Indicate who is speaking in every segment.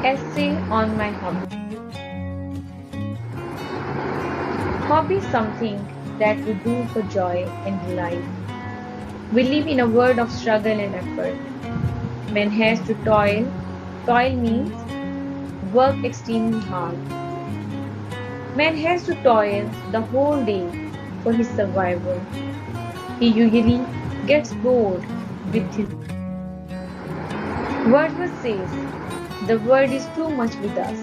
Speaker 1: Essay on my hobby. Hobby is something that we do for joy and delight. We live in a world of struggle and effort. Man has to toil. Toil means work extremely hard. Man has to toil the whole day for his survival. He usually gets bored with his Wordsworth says, the world is too much with us,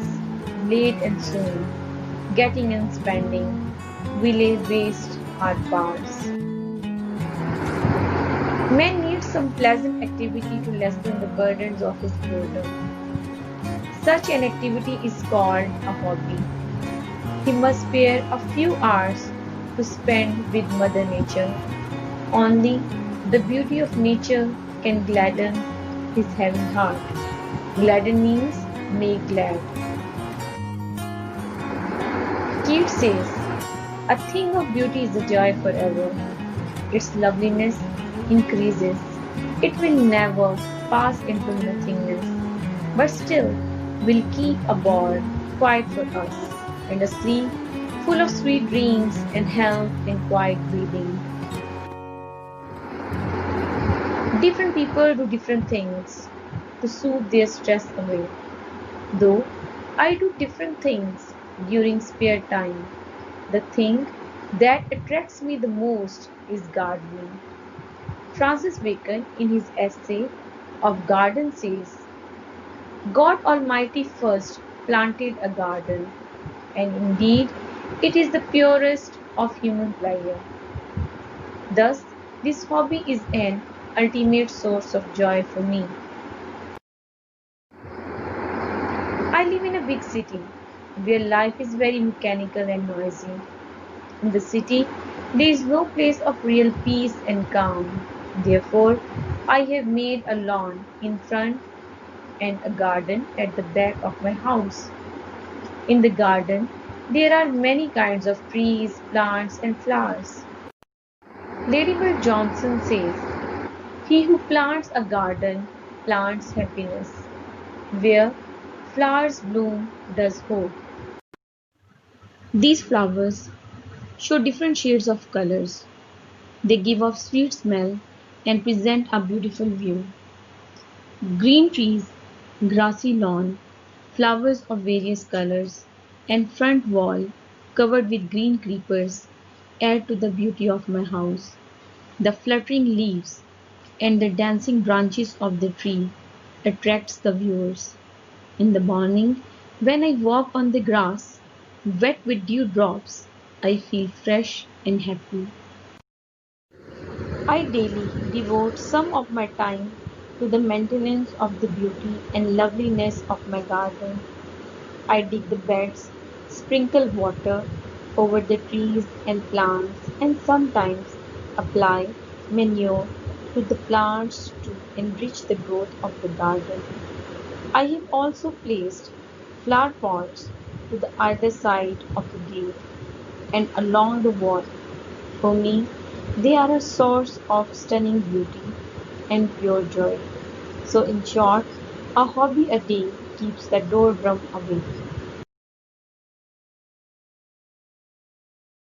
Speaker 1: late and soon, getting and spending, we lay waste our powers. Man needs some pleasant activity to lessen the burdens of his boredom. Such an activity is called a hobby. He must spare a few hours to spend with Mother Nature. Only the beauty of nature can gladden his heavy heart. Gladden means make glad. Keats says, a thing of beauty is a joy forever. Its loveliness increases. It will never pass into nothingness, but still will keep a ball quiet for us, and a sleep full of sweet dreams and health and quiet breathing. Different people do different things to soothe their stress away. Though I do different things during spare time, the thing that attracts me the most is gardening. Francis Bacon, in his essay of Garden, says, God Almighty first planted a garden, and indeed it is the purest of human pleasure. Thus, this hobby is an ultimate source of joy for me. I live in a big city where life is very mechanical and noisy. In the city, there is no place of real peace and calm. Therefore, I have made a lawn in front and a garden at the back of my house. In the garden, there are many kinds of trees, plants, and flowers. Lady Bird Johnson says, he who plants a garden plants happiness. Where flowers bloom does hope. These flowers show different shades of colors. They give off sweet smell and present a beautiful view. Green trees, grassy lawn, flowers of various colors, and front wall covered with green creepers add to the beauty of my house. The fluttering leaves and the dancing branches of the tree attracts the viewers. In the morning, when I walk on the grass, wet with dewdrops, I feel fresh and happy. I daily devote some of my time to the maintenance of the beauty and loveliness of my garden. I dig the beds, sprinkle water over the trees and plants, and sometimes apply manure to the plants to enrich the growth of the garden. I have also placed flower pots to the either side of the gate and along the wall. For me, they are a source of stunning beauty and pure joy. So, in short, a hobby a day keeps the doldrum away.